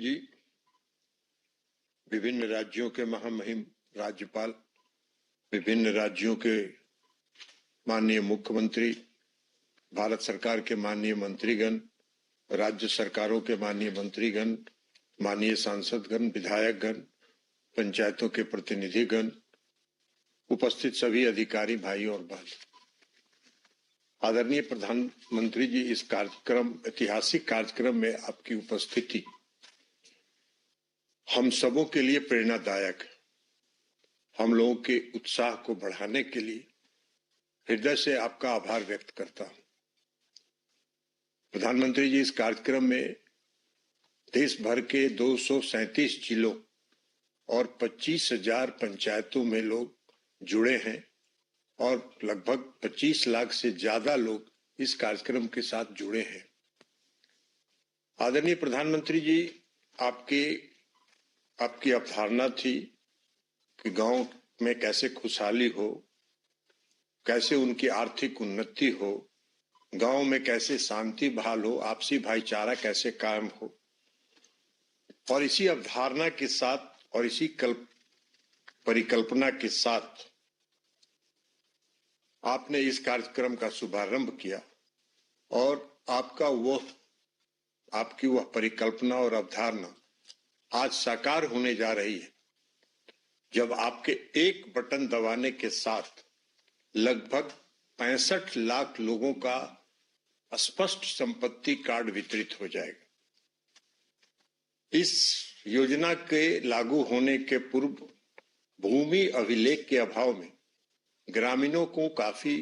जी, विभिन्न राज्यों के महामहिम राज्यपाल, विभिन्न राज्यों के माननीय मुख्यमंत्री, भारत सरकार के माननीय मंत्रीगण, राज्य सरकारों के माननीय मंत्रीगण, माननीय सांसदगण, विधायकगण, पंचायतों के प्रतिनिधिगण, उपस्थित सभी अधिकारी भाई और बहन, आदरणीय प्रधानमंत्री जी, इस कार्यक्रम ऐतिहासिक कार्यक्रम में आपकी उपस्थिति हम सबों के लिए प्रेरणादायक है। हम लोगों के उत्साह को बढ़ाने के लिए हृदय से आपका आभार व्यक्त करता हूं। प्रधानमंत्री जी, इस कार्यक्रम में देश भर के 237 जिलों और 25,000 पंचायतों में लोग जुड़े हैं और लगभग 25 लाख से ज्यादा लोग इस कार्यक्रम के साथ जुड़े हैं। आदरणीय प्रधानमंत्री जी, आपकी अवधारणा थी कि गांव में कैसे खुशहाली हो, कैसे उनकी आर्थिक उन्नति हो, गांव में कैसे शांति बहाल हो, आपसी भाईचारा कैसे कायम हो। और इसी अवधारणा के साथ और इसी परिकल्पना के साथ आपने इस कार्यक्रम का शुभारंभ किया और आपकी वह परिकल्पना और अवधारणा आज साकार होने जा रही है, जब आपके एक बटन दबाने के साथ लगभग 65 लाख लोगों का स्पष्ट संपत्ति कार्ड वितरित हो जाएगा। इस योजना के लागू होने के पूर्व भूमि अभिलेख के अभाव में ग्रामीणों को काफी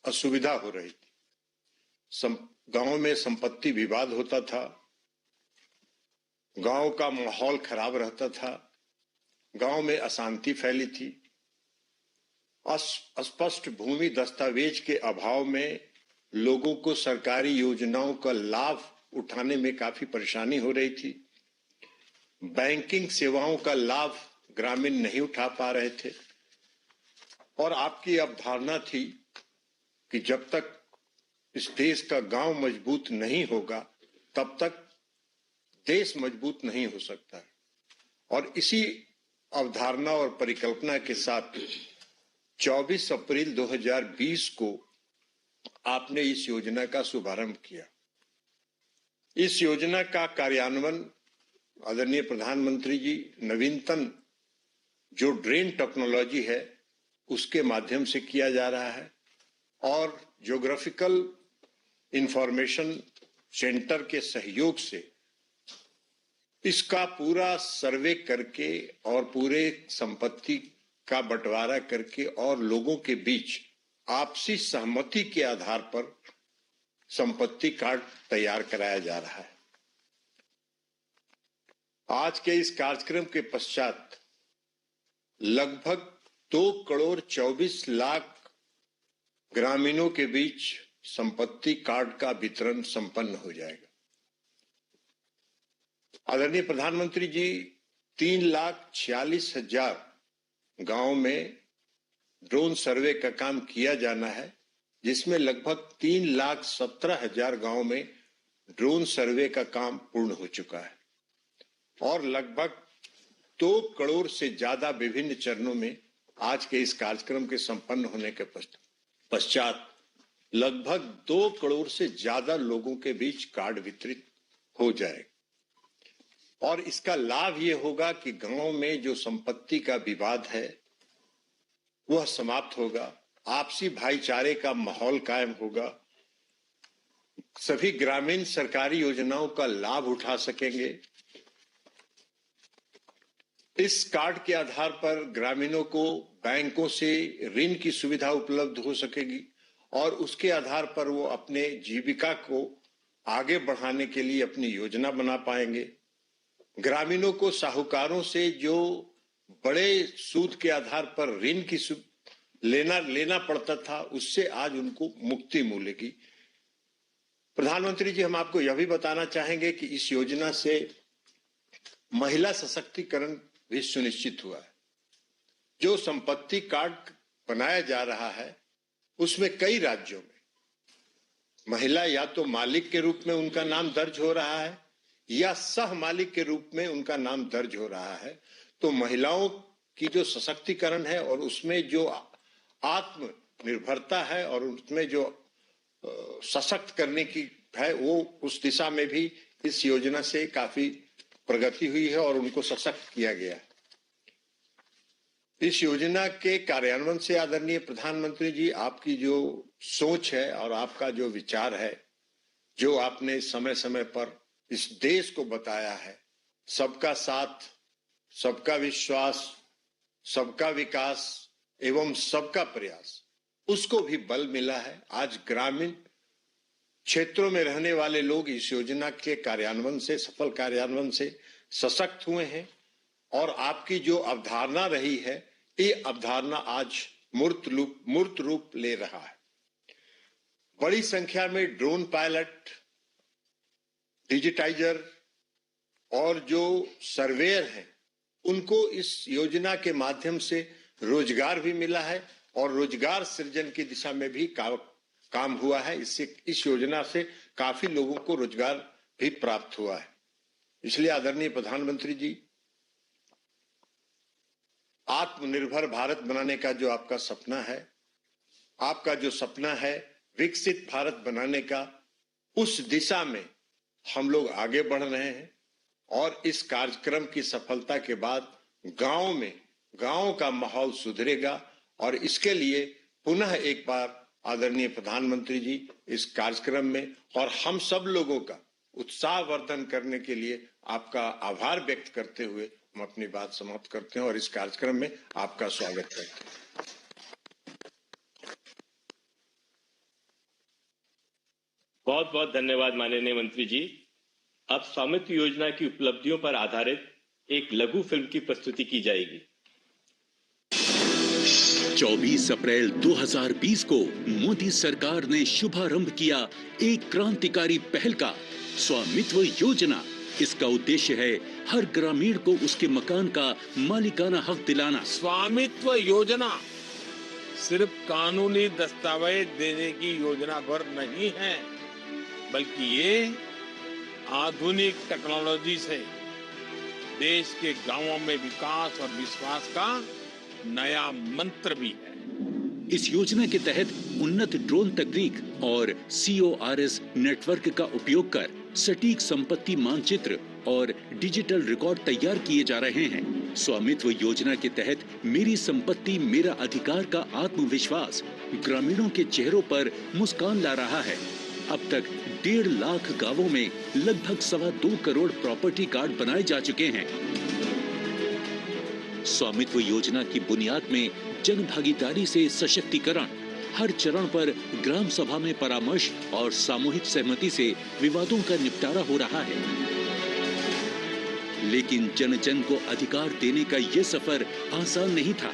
असुविधा हो रही थी। गांव में संपत्ति विवाद होता था, गांव का माहौल खराब रहता था, गांव में अशांति फैली थी। स्पष्ट भूमि दस्तावेज के अभाव में लोगों को सरकारी योजनाओं का लाभ उठाने में काफी परेशानी हो रही थी। बैंकिंग सेवाओं का लाभ ग्रामीण नहीं उठा पा रहे थे और आपकी अवधारणा थी कि जब तक इस देश का गांव मजबूत नहीं होगा तब तक देश मजबूत नहीं हो सकता है। और इसी अवधारणा और परिकल्पना के साथ 24 अप्रैल 2020 को आपने इस योजना का शुभारंभ किया। इस योजना का कार्यान्वयन आदरणीय प्रधानमंत्री जी नवीनतम जो ड्रेन टेक्नोलॉजी है उसके माध्यम से किया जा रहा है और ज्योग्राफिकल इंफॉर्मेशन सेंटर के सहयोग से इसका पूरा सर्वे करके और पूरे संपत्ति का बंटवारा करके और लोगों के बीच आपसी सहमति के आधार पर संपत्ति कार्ड तैयार कराया जा रहा है। आज के इस कार्यक्रम के पश्चात लगभग 2,24,00,000 ग्रामीणों के बीच संपत्ति कार्ड का वितरण संपन्न हो जाएगा। आदरणीय प्रधानमंत्री जी, 3,46,000 गांव में ड्रोन सर्वे का काम किया जाना है, जिसमें लगभग 3,17,000 गांव में ड्रोन सर्वे का काम पूर्ण हो चुका है और लगभग 2 करोड़ से ज्यादा विभिन्न चरणों में आज के इस कार्यक्रम के संपन्न होने के पश्चात लगभग 2 करोड़ से ज्यादा लोगों के बीच कार्ड वितरित हो जाएगा। और इसका लाभ ये होगा कि गांव में जो संपत्ति का विवाद है वह समाप्त होगा, आपसी भाईचारे का माहौल कायम होगा, सभी ग्रामीण सरकारी योजनाओं का लाभ उठा सकेंगे। इस कार्ड के आधार पर ग्रामीणों को बैंकों से ऋण की सुविधा उपलब्ध हो सकेगी और उसके आधार पर वो अपने जीविका को आगे बढ़ाने के लिए अपनी योजना बना पाएंगे। ग्रामीणों को साहूकारों से जो बड़े सूद के आधार पर ऋण की लेना पड़ता था, उससे आज उनको मुक्ति मिलेगी। प्रधानमंत्री जी, हम आपको यह भी बताना चाहेंगे कि इस योजना से महिला सशक्तिकरण भी सुनिश्चित हुआ है। जो संपत्ति कार्ड बनाया जा रहा है उसमें कई राज्यों में महिला या तो मालिक के रूप में उनका नाम दर्ज हो रहा है या सह मालिक के रूप में उनका नाम दर्ज हो रहा है, तो महिलाओं की जो सशक्तिकरण है और उसमें जो आत्मनिर्भरता है और उसमें जो सशक्त करने की है, वो उस दिशा में भी इस योजना से काफी प्रगति हुई है और उनको सशक्त किया गया है। इस योजना के कार्यान्वयन से आदरणीय प्रधानमंत्री जी, आपकी जो सोच है और आपका जो विचार है, जो आपने समय समय पर इस देश को बताया है, सबका साथ, सबका विश्वास, सबका विकास एवं सबका प्रयास, उसको भी बल मिला है। आज ग्रामीण क्षेत्रों में रहने वाले लोग इस योजना के कार्यान्वयन से, सफल कार्यान्वयन से सशक्त हुए हैं और आपकी जो अवधारणा रही है, ये अवधारणा आज मूर्त रूप ले रहा है। बड़ी संख्या में ड्रोन पायलट, डिजिटाइजर और जो सर्वेयर हैं, उनको इस योजना के माध्यम से रोजगार भी मिला है और रोजगार सृजन की दिशा में भी काम हुआ है। इससे, इस योजना से काफी लोगों को रोजगार भी प्राप्त हुआ है। इसलिए आदरणीय प्रधानमंत्री जी, आत्मनिर्भर भारत बनाने का जो आपका सपना है, आपका जो सपना है विकसित भारत बनाने का, उस दिशा में हम लोग आगे बढ़ रहे हैं और इस कार्यक्रम की सफलता के बाद गांव का माहौल सुधरेगा और इसके लिए पुनः एक बार आदरणीय प्रधानमंत्री जी इस कार्यक्रम में और हम सब लोगों का उत्साहवर्धन करने के लिए आपका आभार व्यक्त करते हुए हम अपनी बात समाप्त करते हैं और इस कार्यक्रम में आपका स्वागत करते हैं। बहुत बहुत धन्यवाद माननीय मंत्री जी। अब स्वामित्व योजना की उपलब्धियों पर आधारित एक लघु फिल्म की प्रस्तुति की जाएगी। 24 अप्रैल 2020 को मोदी सरकार ने शुभारंभ किया एक क्रांतिकारी पहल का, स्वामित्व योजना। इसका उद्देश्य है हर ग्रामीण को उसके मकान का मालिकाना हक दिलाना। स्वामित्व योजना सिर्फ कानूनी दस्तावेज देने की योजना भर नहीं है, बल्कि ये आधुनिक टेक्नोलॉजी से देश के गांवों में विकास और विश्वास का नया मंत्र भी है। इस योजना के तहत उन्नत ड्रोन तकनीक और CORS नेटवर्क का उपयोग कर सटीक संपत्ति मानचित्र और डिजिटल रिकॉर्ड तैयार किए जा रहे हैं। स्वामित्व योजना के तहत मेरी संपत्ति मेरा अधिकार का आत्मविश्वास ग्रामीणों के चेहरों पर मुस्कान ला रहा है। अब तक 1.5 लाख गांवों में लगभग 2.25 करोड़ प्रॉपर्टी कार्ड बनाए जा चुके हैं। स्वामित्व योजना की बुनियाद में जन भागीदारी से सशक्तिकरण, हर चरण पर ग्राम सभा में परामर्श और सामूहिक सहमति से विवादों का निपटारा हो रहा है। लेकिन जन जन को अधिकार देने का यह सफर आसान नहीं था।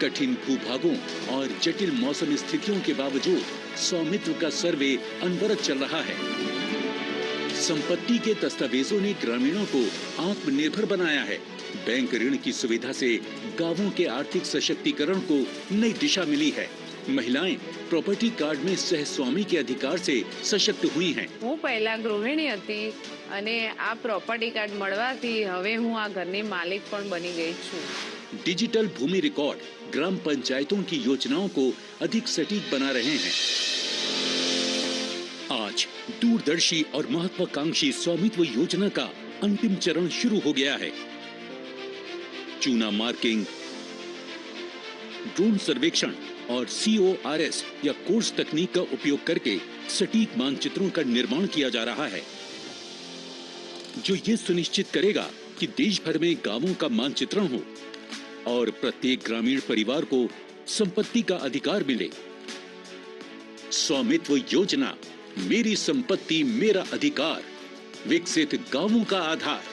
कठिन भूभागों और जटिल मौसम स्थितियों के बावजूद स्वामित्व का सर्वे अनवरत चल रहा है। संपत्ति के दस्तावेजों ने ग्रामीणों को आत्मनिर्भर बनाया है। बैंक ऋण की सुविधा से गांवों के आर्थिक सशक्तिकरण को नई दिशा मिली है। महिलाएं प्रॉपर्टी कार्ड में सहस्वामी के अधिकार से सशक्त हुई हैं। હું પહેલા ગૃહિણી હતી અને આ પ્રોપર્ટી કાર્ડ મળવાથી હવે હું આ ઘરની માલિક પણ બની ગઈ છું। डिजिटल भूमि रिकॉर्ड ग्राम पंचायतों की योजनाओं को अधिक सटीक बना रहे हैं। आज दूरदर्शी और महत्वाकांक्षी स्वामित्व योजना का अंतिम चरण शुरू हो गया है। चूना मार्किंग, ड्रोन सर्वेक्षण और CORS या कोर्स तकनीक का उपयोग करके सटीक मानचित्रों का निर्माण किया जा रहा है, जो ये सुनिश्चित करेगा कि देश भर में गांवों का मानचित्रण हो और प्रत्येक ग्रामीण परिवार को संपत्ति का अधिकार मिले। स्वामित्व योजना, मेरी संपत्ति मेरा अधिकार, विकसित गांवों का आधार।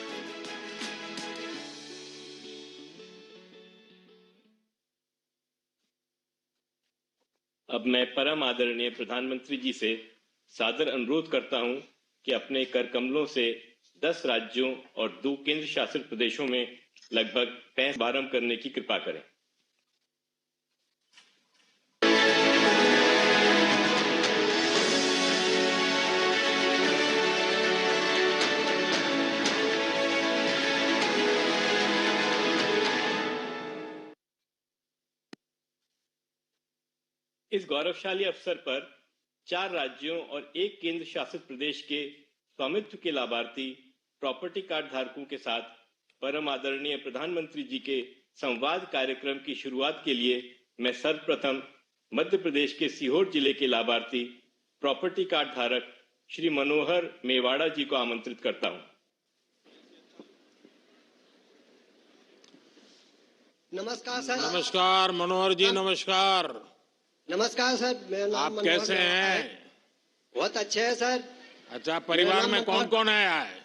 अब मैं परम आदरणीय प्रधानमंत्री जी से सादर अनुरोध करता हूं कि अपने कर कमलों से 10 राज्यों और 2 केंद्र शासित प्रदेशों में लगभग 65 शुभारंभ करने की कृपा करें। इस गौरवशाली अवसर पर 4 राज्यों और 1 केंद्र शासित प्रदेश के स्वामित्व के लाभार्थी प्रॉपर्टी कार्ड धारकों के साथ परम आदरणीय प्रधानमंत्री जी के संवाद कार्यक्रम की शुरुआत के लिए मैं सर्वप्रथम मध्य प्रदेश के सीहोर जिले के लाभार्थी प्रॉपर्टी कार्ड धारक श्री मनोहर मेवाड़ा जी को आमंत्रित करता हूं। नमस्कार सर। नमस्कार मनोहर जी, नमस्कार। नमस्कार सर, मेरा नाम आप मनोहर कैसे मेवाड़ा हैं? है। बहुत अच्छे हैं सर। अच्छा, परिवार में कौन कौन है?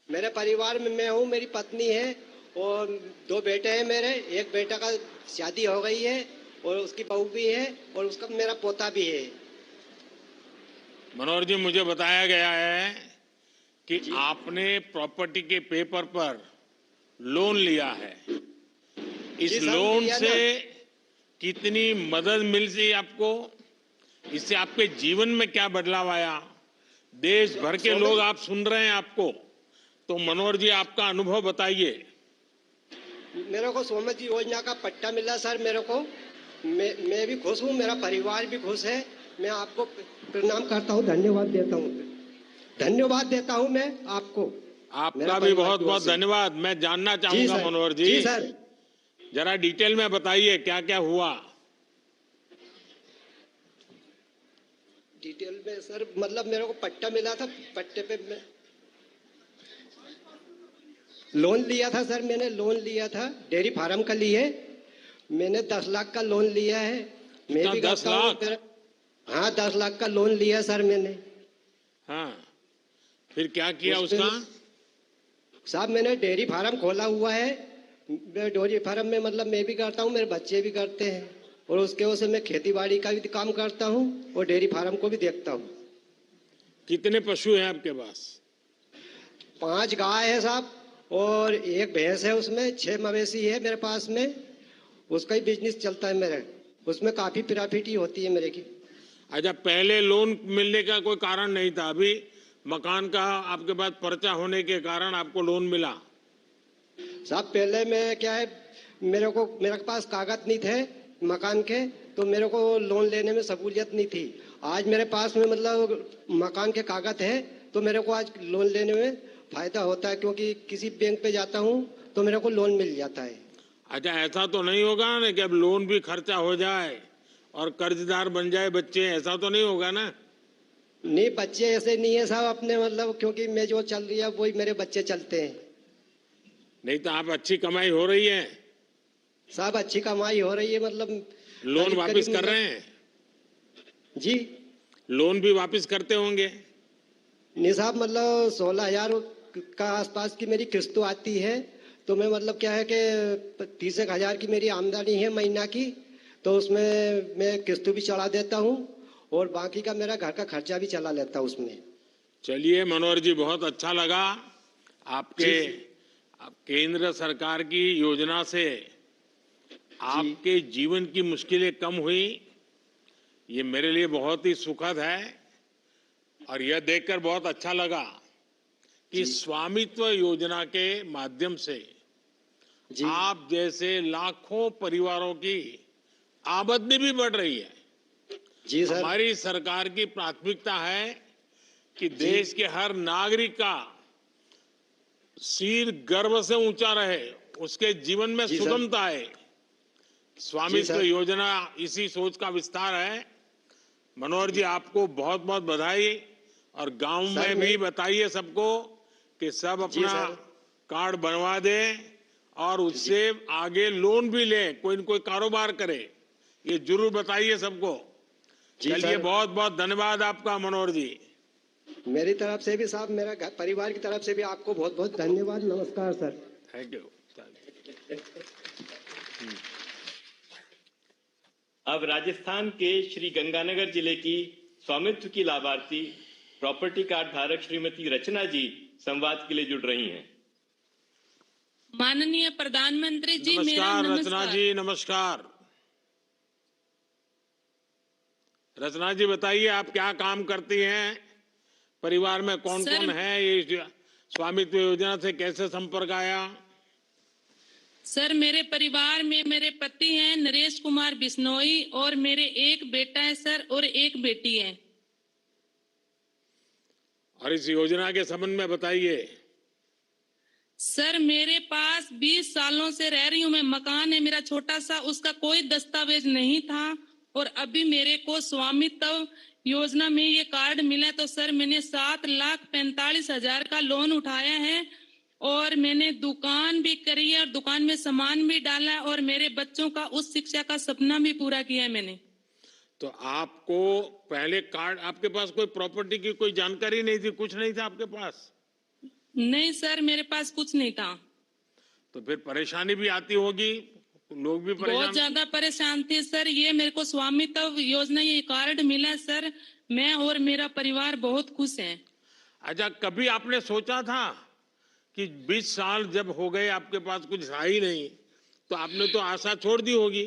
मेरे परिवार में मैं हूँ, मेरी पत्नी है और 2 बेटे हैं मेरे। एक बेटा का शादी हो गई है और उसकी बहू भी है और उसका मेरा पोता भी है। मनोहर जी, मुझे बताया गया है कि आपने प्रॉपर्टी के पेपर पर लोन लिया है। इस जी सर, लोन लिया से ना। कितनी मदद मिल सी आपको? इससे आपके जीवन में क्या बदलाव आया? देश भर के लोग आप सुन रहे हैं आपको, तो मनोहर जी आपका अनुभव बताइए। मेरे को स्वामित्व योजना का पट्टा मिला सर मेरे को। मैं भी खुश हूँ, मेरा परिवार भी खुश है। मैं आपको प्रणाम करता हूँ, धन्यवाद देता हूँ मैं आपको। आपका भी बहुत बहुत धन्यवाद। मैं जानना चाहूंगा मनोहर जी। जी सर। जरा डिटेल में बताइए क्या क्या हुआ। डिटेल में सर, मतलब मेरे को पट्टा मिला था। पट्टे पे मैं लोन लिया था सर। मैंने लोन लिया था डेयरी फार्म का लिए। मैंने 10 लाख का लोन लिया है। मैं भी 10 लाख? हाँ, 10 लाख का लोन लिया सर मैंने। हाँ, फिर क्या किया उसका? साहब, मैंने डेयरी फार्म खोला हुआ है। डेयरी फार्म में मतलब मैं भी करता हूँ, मेरे बच्चे भी करते हैं और उसके वजह से मैं खेती बाड़ी का भी काम करता हूँ और डेयरी फार्म को भी देखता हूँ। कितने पशु हैं आपके पास? 5 गाय है साहब और 1 भैंस है। उसमें 6 मवेशी है मेरे पास में। उसका ही बिजनेस चलता है मेरे। उसमें काफी प्रॉफिट होती है मेरे की। अच्छा, पहले लोन मिलने का कोई कारण नहीं था, अभी मकान का आपके पास पर्चा होने के कारण आपको लोन मिला? साहब, पहले मैं क्या है, मेरे पास कागज नहीं थे मकान के, तो मेरे को लोन लेने में सहूलियत नहीं थी। आज मेरे पास में मतलब मकान के कागज है तो मेरे को आज लोन लेने में फायदा होता है, क्योंकि किसी बैंक पे जाता हूँ तो मेरे को लोन मिल जाता है। अच्छा, ऐसा तो नहीं होगा ना कि अब लोन भी खर्चा हो जाए और कर्जदार बन जाए बच्चे? ऐसा तो नहीं होगा ना? नहीं, बच्चे ऐसे नहीं है साहब अपने, मतलब क्योंकि मैं जो चल रही है वही मेरे बच्चे चलते हैं। नहीं तो आप अच्छी कमाई हो रही है? साहब, अच्छी कमाई हो रही है, मतलब लोन वापस कर रहे हैं? जी। लोन भी वापस करते होंगे? नहीं साहब, मतलब 16,000 का आसपास की मेरी किस्त आती है। तो मैं मतलब क्या है कि 30,000 की मेरी आमदनी है महीना की, तो उसमें मैं किस्त भी चढ़ा देता हूँ और बाकी का मेरा घर का खर्चा भी चला लेता हूँ उसमें। चलिए मनोहर जी, बहुत अच्छा लगा। आपके केंद्र सरकार की योजना से आपके जीवन की मुश्किलें कम हुई, ये मेरे लिए बहुत ही सुखद है। और यह देखकर बहुत अच्छा लगा कि स्वामित्व योजना के माध्यम से आप जैसे लाखों परिवारों की आमदनी भी बढ़ रही है। जी सर। हमारी सरकार की प्राथमिकता है कि देश के हर नागरिक का सिर गर्व से ऊंचा रहे, उसके जीवन में सुगमता आए। स्वामित्व योजना इसी सोच का विस्तार है। मनोहर जी, आपको बहुत बहुत बधाई। और गांव में भी बताइए सबको कि सब अपना कार्ड बनवा दें और उससे आगे लोन भी लें, कोई न कोई कारोबार करे। ये जरूर बताइए सबको। चलिए, बहुत बहुत धन्यवाद आपका मनोहर जी। मेरी तरफ से भी साहब, मेरा परिवार की तरफ से भी आपको बहुत बहुत धन्यवाद। नमस्कार सर। Thank you. अब राजस्थान के श्री गंगानगर जिले की स्वामित्व की लाभार्थी प्रॉपर्टी कार्ड धारक श्रीमती रचना जी संवाद के लिए जुड़ रही हैं। माननीय प्रधानमंत्री जी, नमस्कार रचना जी। नमस्कार रचना जी, बताइए आप क्या काम करती हैं, परिवार में कौन कौन है, ये स्वामित्व योजना से कैसे संपर्क आया? सर मेरे परिवार में मेरे पति हैं नरेश कुमार बिश्नोई और मेरे एक बेटा है सर और एक बेटी है। और इस योजना के संबंध में बताइए। सर मेरे पास 20 सालों से रह रही हूँ मैं, मकान है मेरा छोटा सा, उसका कोई दस्तावेज नहीं था और अभी मेरे को स्वामित्व योजना में ये कार्ड मिला तो सर मैंने 7,45,000 का लोन उठाया है और मैंने दुकान भी करी है और दुकान में सामान भी डाला है और मेरे बच्चों का उच्च शिक्षा का सपना भी पूरा किया है मैंने। तो आपको पहले कार्ड, आपके पास कोई प्रॉपर्टी की कोई जानकारी नहीं थी, कुछ नहीं था आपके पास? नहीं सर मेरे पास कुछ नहीं था। तो फिर परेशानी भी आती होगी, लोग भी परेशान? बहुत ज्यादा परेशान थे सर। ये मेरे को स्वामित्व योजना ये कार्ड मिला सर, मैं और मेरा परिवार बहुत खुश हैं। अच्छा, कभी आपने सोचा था कि 20 साल जब हो गए आपके पास कुछ रहा ही नहीं, तो आपने तो आशा छोड़ दी होगी,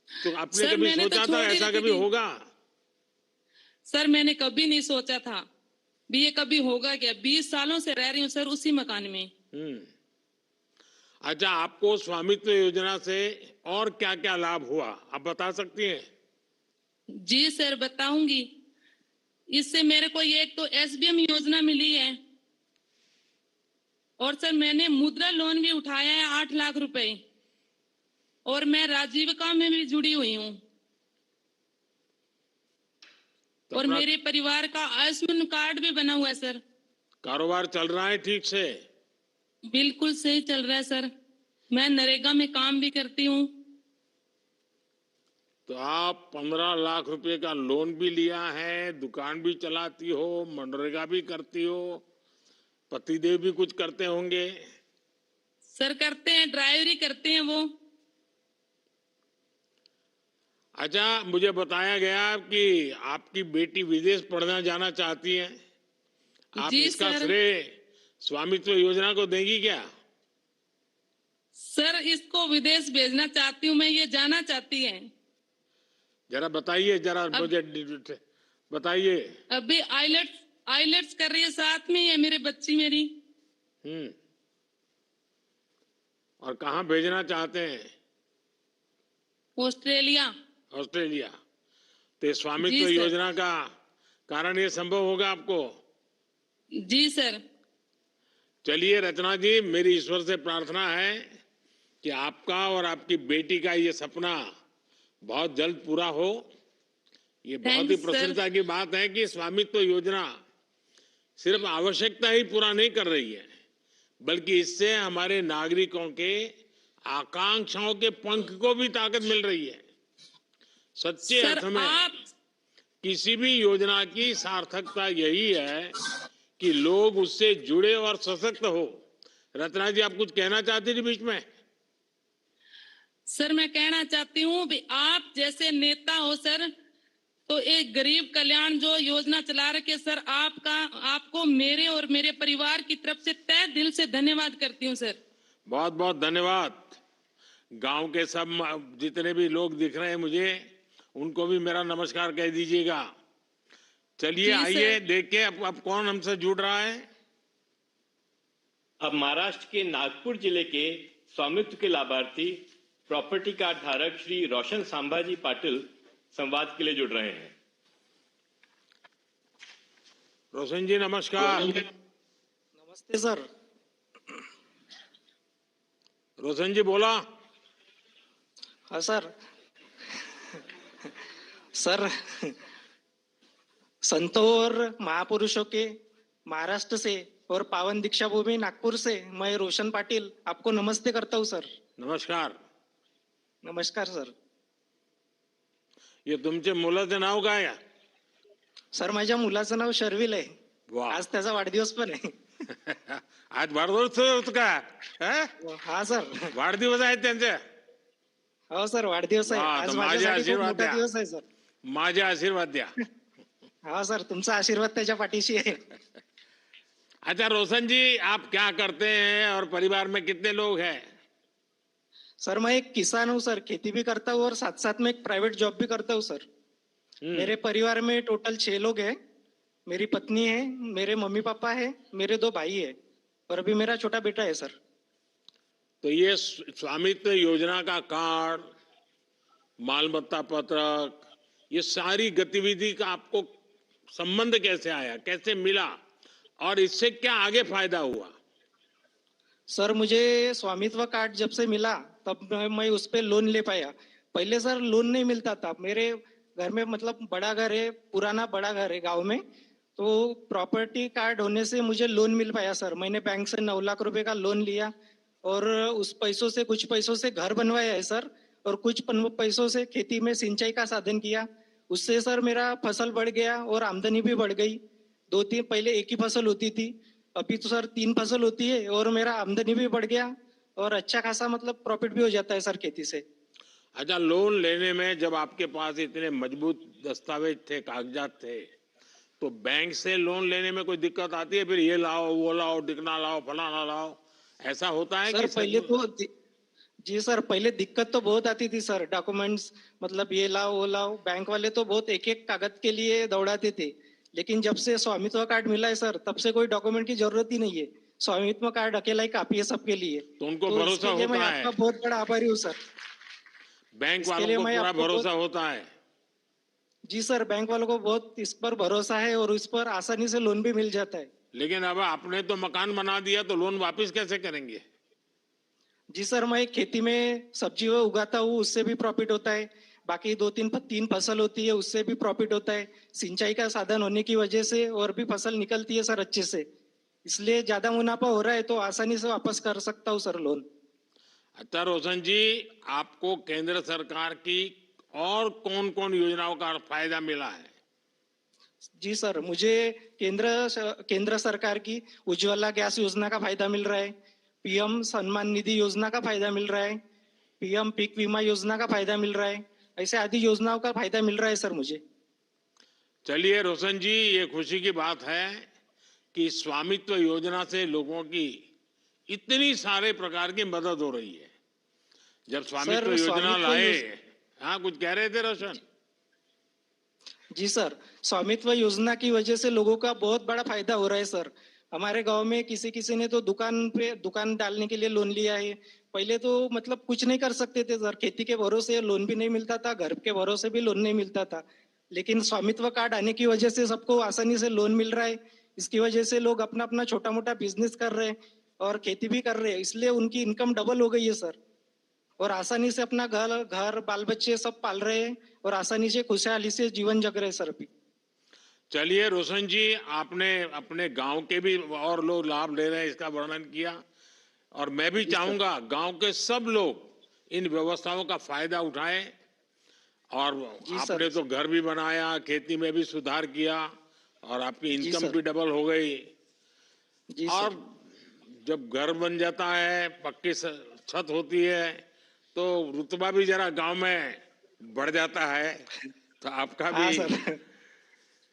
तो आपने सर, कभी मैंने तो सोचा था छोड़ ही ऐसा रखी कभी थी। होगा? सर मैंने कभी नहीं सोचा था भी ये कभी होगा क्या। 20 सालों से रह रही हूँ सर उसी मकान में। अच्छा, आपको स्वामित्व योजना से और क्या क्या लाभ हुआ, आप बता सकती हैं? जी सर बताऊंगी। इससे मेरे को ये एक तो SBM योजना मिली है और सर मैंने मुद्रा लोन भी उठाया है 8 लाख रुपए और मैं राजीविका में भी जुड़ी हुई हूँ तो और मेरे परिवार का आयुष्मान कार्ड भी बना हुआ है सर। कारोबार चल रहा है ठीक से? बिल्कुल सही चल रहा है सर। मैं नरेगा में काम भी करती हूँ। तो आप 15 लाख रुपए का लोन भी लिया है, दुकान भी चलाती हो, मनरेगा भी करती हो, पतिदेव भी कुछ करते होंगे? सर करते हैं, ड्राइवरी करते हैं वो। अच्छा, मुझे बताया गया कि आपकी बेटी विदेश पढ़ना जाना चाहती है, आप जी इसका सर। श्रेय स्वामित्व योजना को देंगी क्या? सर इसको विदेश भेजना चाहती हूँ मैं, ये जाना चाहती है। जरा बताइए, जरा मुझे बताइए। अभी आइलेट्स कर रही है, साथ में ही है मेरे बच्ची मेरी। और कहाँ भेजना चाहते हैं? ऑस्ट्रेलिया। ऑस्ट्रेलिया। तो ये स्वामित्व जी सर। योजना का कारण ये संभव होगा आपको? जी सर। चलिए रचना जी, मेरी ईश्वर से प्रार्थना है कि आपका और आपकी बेटी का ये सपना बहुत जल्द पूरा हो। ये बहुत ही Thanks, प्रसन्नता की बात है कि स्वामित्व योजना सिर्फ आवश्यकता ही पूरा नहीं कर रही है, बल्कि इससे हमारे नागरिकों के आकांक्षाओं के पंख को भी ताकत मिल रही है। सच्चे सर अर्थ में आप किसी भी योजना की सार्थकता यही है कि लोग उससे जुड़े और सशक्त हो। रत्ना जी, आप कुछ कहना चाहती थी बीच में? सर मैं कहना चाहती हूँ भी आप जैसे नेता हो सर, तो एक गरीब कल्याण जो योजना चला रखे सर, आपको मेरे और मेरे परिवार की तरफ से तहे दिल से धन्यवाद करती हूँ सर। बहुत बहुत धन्यवाद। गांव के सब जितने भी लोग दिख रहे हैं मुझे, उनको भी मेरा नमस्कार कह दीजिएगा। चलिए जी आइए सर। देखिए अब कौन हमसे जुड़ रहा है। अब महाराष्ट्र के नागपुर जिले के स्वामित्व के लाभार्थी प्रॉपर्टी कार्ड धारक श्री रोशन संभाजी पाटिल संवाद के लिए जुड़ रहे हैं। रोशन जी नमस्कार। नमस्ते सर। रोशन जी बोला। हाँ सर। सर संतों और महापुरुषों के महाराष्ट्र से और पावन दीक्षा भूमि नागपुर से मैं रोशन पाटिल आपको नमस्ते करता हूँ सर। नमस्कार। नमस्कार सर। हे तुमचे मुलाचं नाव काय आहे? सर माझ्या मुलाचं नाव शर्विल आहे। वाह। आज त्याचा वाढदिवस पण आहे। आज वाढदिवस होतो का? हाँ सर। वाढदिवस आहे त्यांचे? हो सर वाढदिवस आहे वाह, आज, तर माझे माझ्यासाठी खूप आशीर्वाद मोठा द्या. दिवस आहे सर। माझे आशीर्वाद द्या। हाँ सर तुमचा आशीर्वाद त्याच्या पाठीशी आहे। अच्छा रोशन जी, आप क्या करते हैं और परिवार में कितने लोग हैं? सर मैं एक किसान हूँ सर, खेती भी करता हूँ और साथ साथ में एक प्राइवेट जॉब भी करता हूँ सर। मेरे परिवार में टोटल 6 लोग हैं। मेरी पत्नी है, मेरे मम्मी पापा है, मेरे 2 भाई है और अभी मेरा छोटा बेटा है सर। तो ये स्वामित्व योजना का कार्ड, मालमत्ता पत्रक, ये सारी गतिविधि का आपको संबंध कैसे आया, कैसे मिला और इससे क्या आगे फायदा हुआ? सर मुझे स्वामित्व कार्ड जब से मिला तब मैं उस पे लोन ले पाया। पहले सर लोन नहीं मिलता था। मेरे घर में मतलब बड़ा घर है, पुराना बड़ा घर है गांव में, तो प्रॉपर्टी कार्ड होने से मुझे लोन मिल पाया सर। मैंने बैंक से 9 लाख रुपए का लोन लिया और उस पैसों से कुछ पैसों से घर बनवाया है सर, और कुछ पैसों से खेती में सिंचाई का साधन किया। उससे सर मेरा फसल बढ़ गया और आमदनी भी बढ़ गई। 2-3 पहले एक ही फसल होती थी, अभी तो सर 3 फसल होती है और मेरा आमदनी भी बढ़ गया और अच्छा खासा मतलब प्रॉफिट भी हो जाता है सर खेती से। अच्छा, लोन लेने में जब आपके पास इतने मजबूत दस्तावेज थे, कागजात थे, तो बैंक से लोन लेने में कोई दिक्कत आती है? फिर ये लाओ, वो लाओ, दिखना लाओ, फलाना लाओ, ऐसा होता है सर कि पहले तो जी सर पहले दिक्कत तो बहुत आती थी सर। डॉक्यूमेंट्स मतलब ये लाओ वो लाओ, बैंक वाले तो बहुत एक एक कागज के लिए दौड़ाते थे। लेकिन जब से स्वामित्व कार्ड मिला है सर, तब से कोई डॉक्यूमेंट की जरूरत ही नहीं है। स्वामित्व कार्ड अकेला ही काफी है सबके लिए। तो उनको तो भरोसा इसके लिए मैं होता है, आपका बहुत बड़ा आभारी हूँ सर। बैंक इसके वालों लिए को मैं पूरा आपको भरोसा होता है। जी सर, बैंक वालों को बहुत इस पर भरोसा है और इस पर आसानी से लोन भी मिल जाता है। लेकिन अब आपने तो मकान बना दिया, तो लोन वापस कैसे करेंगे? जी सर, मैं खेती में सब्जी वो उगाता हूँ, उससे भी प्रॉफिट होता है। बाकी 2-3 फसल होती है, उससे भी प्रॉफिट होता है। सिंचाई का साधन होने की वजह से और भी फसल निकलती है सर अच्छे से। इसलिए ज्यादा मुनाफा हो रहा है तो आसानी से वापस कर सकता हूँ सर लोन। अच्छा रोशन जी, आपको केंद्र सरकार की और कौन कौन योजनाओं का फायदा मिला है? जी सर, मुझे केंद्र सरकार की उज्ज्वला गैस योजना का फायदा मिल रहा है। पीएम सम्मान निधि योजना का फायदा मिल रहा है। पीएम पीक बीमा योजना का फायदा मिल रहा है। ऐसे आदि योजनाओं का फायदा मिल रहा है सर मुझे। चलिए रोशन जी, ये खुशी की बात है कि स्वामित्व योजना से लोगों की इतनी सारे प्रकार की मदद हो रही है। जब स्वामित्व सर योजना स्वामित्व लाए, हाँ कुछ कह रहे थे रोशन? जी सर, स्वामित्व योजना की वजह से लोगों का बहुत बड़ा फायदा हो रहा है सर। हमारे गांव में किसी किसी ने तो दुकान डालने के लिए लोन लिया है। पहले तो मतलब कुछ नहीं कर सकते थे सर, खेती के भरोसे लोन भी नहीं मिलता था, घर के भरोसे भी लोन नहीं मिलता था। लेकिन स्वामित्व कार्ड आने की वजह से सबको आसानी से लोन मिल रहा है। इसकी वजह से लोग अपना अपना छोटा मोटा बिजनेस कर रहे हैं और खेती भी कर रहे हैं, इसलिए उनकी इनकम डबल हो गई है सर। और आसानी से अपना घर घर बाल बच्चे सब पाल रहे हैं और आसानी से खुशहाली से जीवन जग रहे हैं सर अभी। चलिए रोशन जी, आपने अपने गांव के भी और लोग लाभ ले रहे हैं इसका वर्णन किया, और मैं भी चाहूंगा गांव के सब लोग इन व्यवस्थाओं का फायदा उठाएं। और आपने तो घर भी बनाया, खेती में भी सुधार किया और आपकी इनकम भी डबल हो गई। और जब घर बन जाता है, पक्की छत होती है, तो रुतबा भी जरा गांव में बढ़ जाता है। तो आपका भी सर,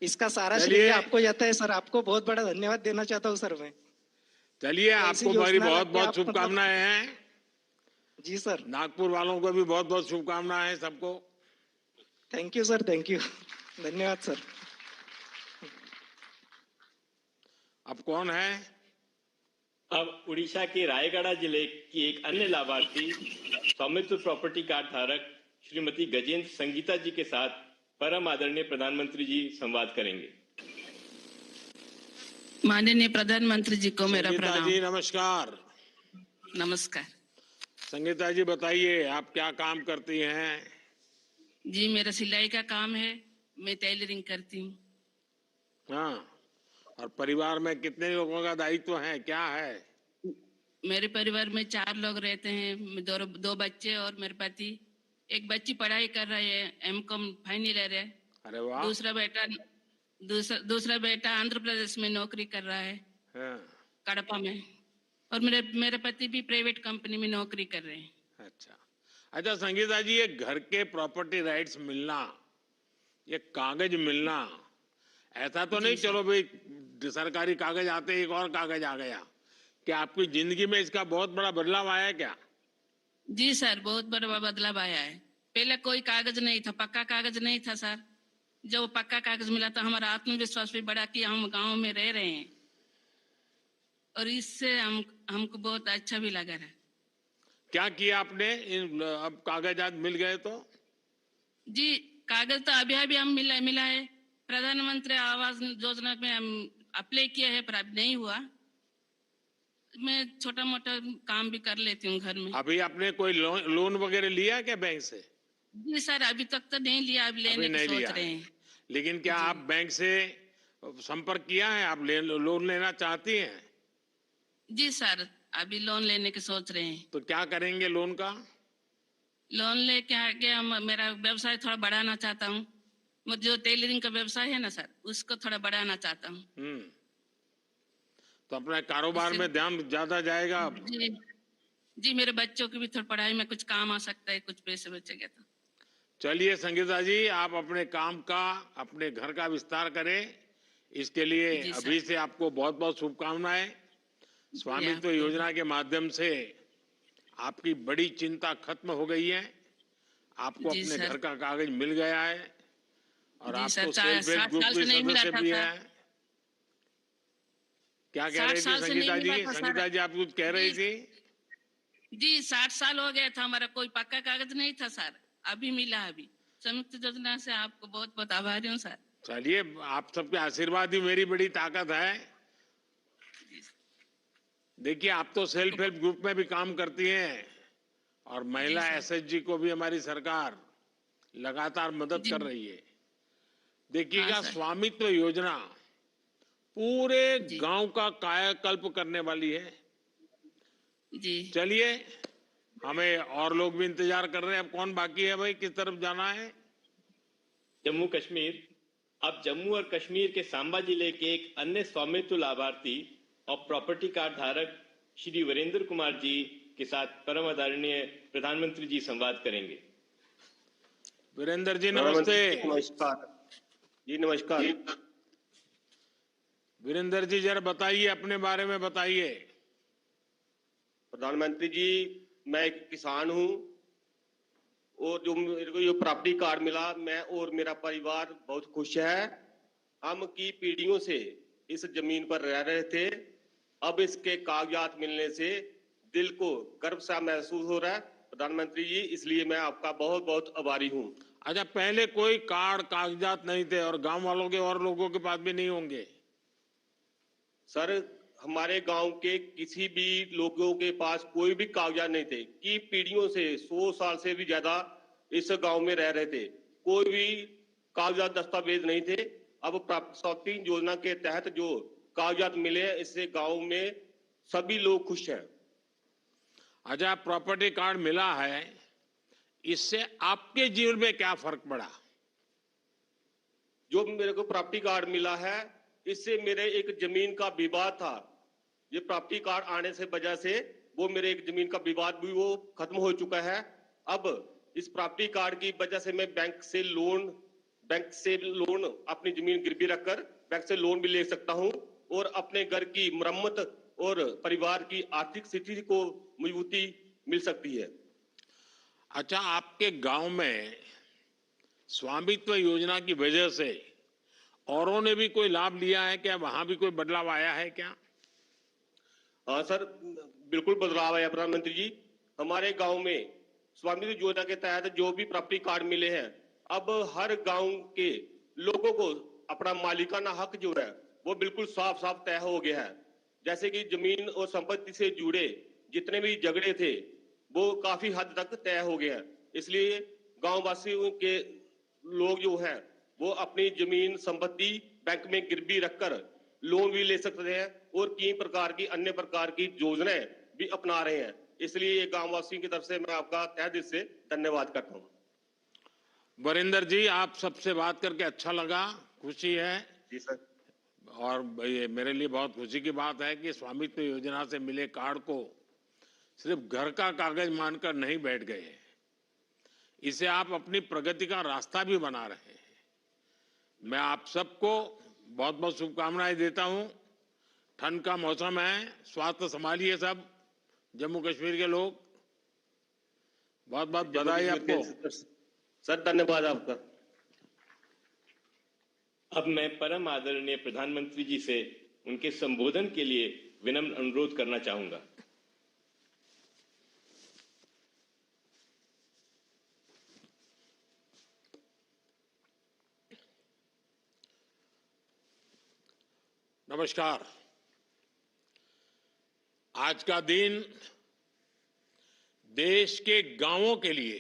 इसका सारा श्रेय आपको जाता है सर। आपको बहुत बड़ा धन्यवाद देना चाहता हूँ सर मैं। चलिए, आपको मेरी बहुत बहुत शुभकामनाएं हैं। जी सर। नागपुर वालों को भी बहुत बहुत शुभकामनाएं सबको। Thank you sir, thank you, धन्यवाद सर। अब कौन है? अब उड़ीसा के रायगढ़ जिले की एक अन्य लाभार्थी स्वामित्व प्रॉपर्टी कार्ड धारक श्रीमती गजेंद्र संगीता जी के साथ परम आदरणीय प्रधानमंत्री जी संवाद करेंगे। माननीय प्रधानमंत्री जी को मेरा प्रणाम। जी नमस्कार। नमस्कार। संगीता जी बताइए, आप क्या काम करती हैं? जी मेरा सिलाई का काम है, मैं टेलरिंग करती हूँ। हाँ, और परिवार में कितने लोगों का दायित्व है, क्या है? मेरे परिवार में 4 लोग रहते हैं, दो बच्चे और मेरे पति। एक बच्ची पढ़ाई कर रही है, एमकॉम फाइनल ईयर है। अरे वाह। दूसरा बेटा आंध्र प्रदेश में नौकरी कर रहा है, कड़पा में। और मेरे पति भी प्राइवेट कंपनी में नौकरी कर रहे हैं। अच्छा संगीता जी, ये घर के प्रॉपर्टी राइट्स मिलना, ये कागज मिलना, ऐसा तो नहीं चलो भाई सरकारी कागज आते एक और कागज आ गया? क्या आपकी जिंदगी में इसका बहुत बड़ा बदलाव आया क्या? जी सर, बहुत बड़ा बदलाव आया है। पहले कोई कागज नहीं था, पक्का कागज नहीं था सर। जब पक्का कागज मिला तो हमारा आत्मविश्वास भी बढ़ा कि हम गांव में रह रहे हैं, और इससे हमको बहुत अच्छा भी लगा है। क्या किया आपने? अब कागजात मिल गए तो? जी, कागज तो अभी हम मिला है। प्रधानमंत्री आवास योजना में हम अप्लाई किया है, पर अब नहीं हुआ। मैं छोटा मोटा काम भी कर लेती हूँ घर में। अभी आपने कोई लोन वगैरह लिया क्या बैंक से? जी सर, अभी तक तो नहीं लिया, अब अभी लेने की नहीं लिया सोच रहे है। हैं। लेकिन क्या जी। आप बैंक से संपर्क किया है? आप लोन लेना चाहती हैं? जी सर, अभी लोन लेने की सोच रहे हैं। तो क्या करेंगे लोन का? लोन लेके आगे हम मेरा व्यवसाय थोड़ा बढ़ाना चाहता हूँ। वो जो टेलरिंग का व्यवसाय है ना सर, उसको थोड़ा बढ़ाना चाहता हूँ। तो अपने कारोबार इससे में ध्यान ज्यादा जाएगा अब। जी जी, मेरे बच्चों की भी थोड़ी पढ़ाई में कुछ काम आ सकता है, कुछ पैसे बचेंगे तो। चलिए संगीता जी, आप अपने काम का, अपने घर का विस्तार करें। इसके लिए जी सर। अभी से आपको बहुत बहुत शुभकामनाएं। जी, स्वामित्व आपको भी। योजना के माध्यम से आपकी बड़ी चिंता खत्म हो गई है। आपको जी अपने सर। घर का कागज मिल गया है और जी आप सर, तो सेल्फ हेल्प 60 ग्रुप साल की से नहीं मिला सदस्य था भी सर। है। क्या कह 60 रही थी साल से नहीं संगीता मिला जी? था सर। संगीता जी आप कुछ कह रही जी थी? जी, 60 साल हो गया था, हमारा कोई पक्का कागज नहीं था सर, अभी मिला। अभी संयुक्त योजना से आपको बहुत बहुत आभारी हूँ सर। चलिए, आप सबके आशीर्वाद ही मेरी बड़ी ताकत है। देखिए, आप तो सेल्फ हेल्प ग्रुप में भी काम करती हैं और जी महिला सर। एसएचजी को भी हमारी सरकार लगातार मदद जी कर रही है। हाँ देखिएगा, सर। स्वामित्व योजना पूरे जी गांव का कायाकल्प करने वाली है। जी चलिए, हमें और लोग भी इंतजार कर रहे हैं। अब कौन बाकी है भाई? किस तरफ जाना है? जम्मू कश्मीर। अब जम्मू और कश्मीर के सांबा जिले के एक अन्य स्वामित्व लाभार्थी और प्रॉपर्टी कार्ड धारक श्री वीरेंद्र कुमार जी के साथ परम आदरणीय प्रधानमंत्री जी संवाद करेंगे। वीरेंद्र जी नमस्ते। नमस्कार जी। नमस्कार। वीरेंद्र जी जरा बताइए, अपने बारे में बताइए। प्रधानमंत्री जी, मैं एक किसान हूं और जो मेरे को ये प्रॉपर्टी कार्ड मिला, मैं और मेरा परिवार बहुत खुश है। हम की पीढ़ियों से इस जमीन पर रह रहे थे, अब इसके कागजात मिलने से दिल को गर्व सा महसूस हो रहा है प्रधानमंत्री जी, इसलिए मैं आपका बहुत बहुत आभारी हूं। अच्छा, पहले कोई कार्ड कागजात नहीं थे और गांव वालों के और लोगों के पास भी नहीं होंगे? सर, हमारे गांव के किसी भी लोगों के पास कोई भी कागजात नहीं थे कि पीढ़ियों से 100 साल से भी ज्यादा इस गांव में रह रहे थे, कोई भी कागजात दस्तावेज नहीं थे। अब प्राप्ति योजना के तहत जो कागजात मिले हैं, इससे गांव में सभी लोग खुश हैं। अच्छा, प्रॉपर्टी कार्ड मिला है, इससे आपके जीवन में क्या फर्क पड़ा? जो मेरे को प्रॉपर्टी कार्ड मिला है, इससे मेरे एक जमीन का विवाद था। ये प्रॉपर्टी कार्ड आने से वजह से वो मेरे एक जमीन का विवाद भी वो खत्म हो चुका है। अब इस प्रॉपर्टी कार्ड की वजह से मैं बैंक से लोन अपनी जमीन गिरवी रखकर बैंक से लोन भी ले सकता हूं और अपने घर की मरम्मत और परिवार की आर्थिक स्थिति को मजबूती मिल सकती है। अच्छा, आपके गांव में स्वामित्व योजना की वजह से औरों ने भी कोई लाभ लिया है क्या? वहां भी कोई बदलाव आया है क्या? हाँ सर, बिल्कुल बदलाव आया प्रधानमंत्री जी। हमारे गांव में स्वामित्व योजना के तहत जो भी प्रॉपर्टी कार्ड मिले हैं, अब हर गांव के लोगों को अपना मालिकाना हक जो है वो बिल्कुल साफ साफ तय हो गया है। जैसे कि जमीन और संपत्ति से जुड़े जितने भी झगड़े थे वो काफी हद तक तय हो गए हैं। इसलिए गांव वासियों के लोग जो हैं वो अपनी जमीन संपत्ति बैंक में गिरवी रखकर लोन भी ले सकते हैं और कई प्रकार की अन्य प्रकार की योजनाएं भी अपना रहे हैं। इसलिए ये गांव वासियों की तरफ से मैं आपका तहे दिल से धन्यवाद करता हूं। वीरेंद्र जी, आप सबसे बात करके अच्छा लगा, खुशी है। जी सर। और ये मेरे लिए बहुत खुशी की बात है कि स्वामित्व योजना से मिले कार्ड को सिर्फ घर का कागज मानकर नहीं बैठ गए, इसे आप अपनी प्रगति का रास्ता भी बना रहे हैं। मैं आप सबको बहुत बहुत शुभकामनाएं देता हूं। ठंड का मौसम है, स्वास्थ्य संभालिए सब जम्मू कश्मीर के लोग। बहुत बहुत बधाई आपको। सर धन्यवाद आपका। अब मैं परम आदरणीय प्रधानमंत्री जी से उनके संबोधन के लिए विनम्र अनुरोध करना चाहूंगा। नमस्कार। आज का दिन देश के गांवों के लिए,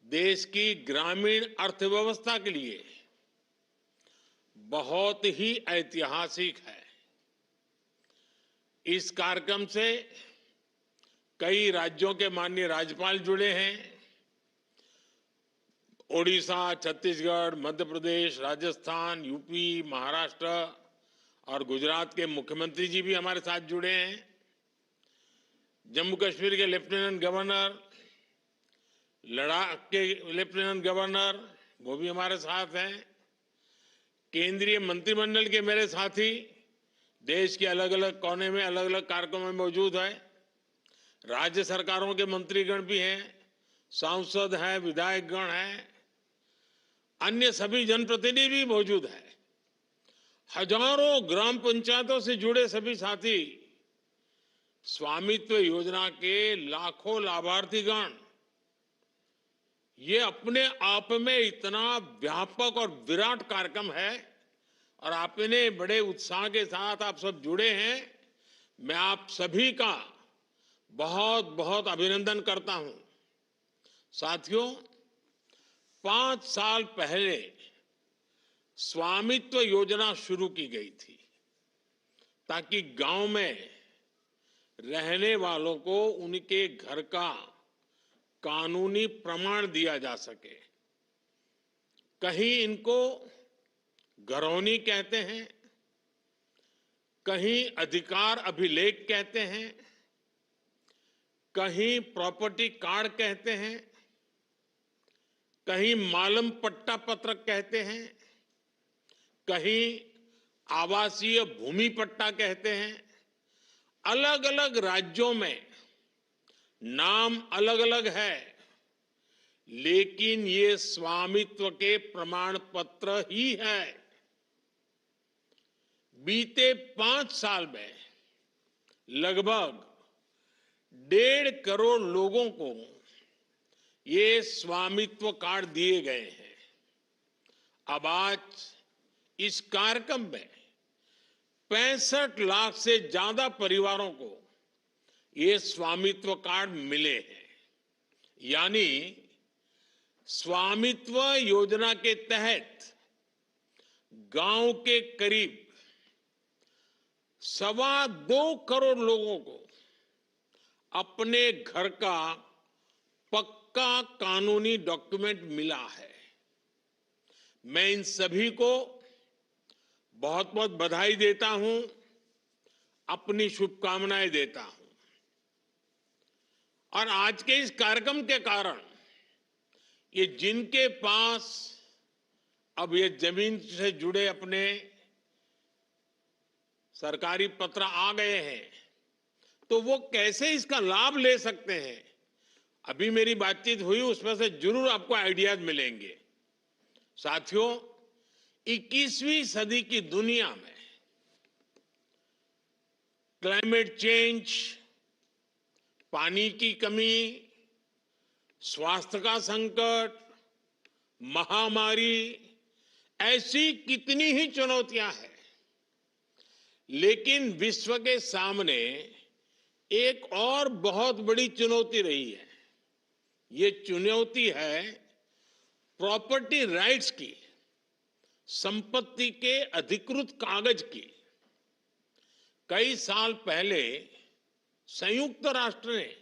देश की ग्रामीण अर्थव्यवस्था के लिए बहुत ही ऐतिहासिक है। इस कार्यक्रम से कई राज्यों के माननीय राज्यपाल जुड़े हैं। ओडिशा, छत्तीसगढ़, मध्य प्रदेश, राजस्थान, यूपी, महाराष्ट्र और गुजरात के मुख्यमंत्री जी भी हमारे साथ जुड़े हैं। जम्मू कश्मीर के लेफ्टिनेंट गवर्नर, लद्दाख के लेफ्टिनेंट गवर्नर, वो भी हमारे साथ हैं। केंद्रीय मंत्रिमंडल के मेरे साथी देश के अलग अलग कोने में अलग अलग कार्यक्रमों में मौजूद है। राज्य सरकारों के मंत्रीगण भी हैं, सांसद हैं, विधायकगण हैं, अन्य सभी जनप्रतिनिधि भी मौजूद हैं। हजारों ग्राम पंचायतों से जुड़े सभी साथी, स्वामित्व योजना के लाखों लाभार्थीगण, ये अपने आप में इतना व्यापक और विराट कार्यक्रम है और आपने बड़े उत्साह के साथ आप सब जुड़े हैं। मैं आप सभी का बहुत बहुत अभिनंदन करता हूं। साथियों, 5 साल पहले स्वामित्व योजना शुरू की गई थी ताकि गांव में रहने वालों को उनके घर का कानूनी प्रमाण दिया जा सके। कहीं इनको घरौनी कहते हैं, कहीं अधिकार अभिलेख कहते हैं, कहीं प्रॉपर्टी कार्ड कहते हैं, कहीं मालम पट्टा पत्रक कहते हैं, कहीं आवासीय भूमि पट्टा कहते हैं। अलग अलग राज्यों में नाम अलग अलग है, लेकिन ये स्वामित्व के प्रमाण पत्र ही है। बीते 5 साल में लगभग 1.5 करोड़ लोगों को ये स्वामित्व कार्ड दिए गए हैं। अब आज इस कार्यक्रम में 65 लाख से ज्यादा परिवारों को ये स्वामित्व कार्ड मिले हैं। यानी स्वामित्व योजना के तहत गांव के करीब 2.25 करोड़ लोगों को अपने घर का पक्का कानूनी डॉक्यूमेंट मिला है। मैं इन सभी को बहुत बहुत बधाई देता हूं, अपनी शुभकामनाएं देता हूं। और आज के इस कार्यक्रम के कारण ये जिनके पास अब ये जमीन से जुड़े अपने सरकारी पत्र आ गए हैं, तो वो कैसे इसका लाभ ले सकते हैं, अभी मेरी बातचीत हुई, उसमें से जरूर आपको आइडियाज मिलेंगे। साथियों, 21वीं सदी की दुनिया में क्लाइमेट चेंज, पानी की कमी, स्वास्थ्य का संकट, महामारी, ऐसी कितनी ही चुनौतियां हैं, लेकिन विश्व के सामने एक और बहुत बड़ी चुनौती रही है। ये चुनौती है प्रॉपर्टी राइट्स की, संपत्ति के अधिकृत कागज की। कई साल पहले संयुक्त राष्ट्र ने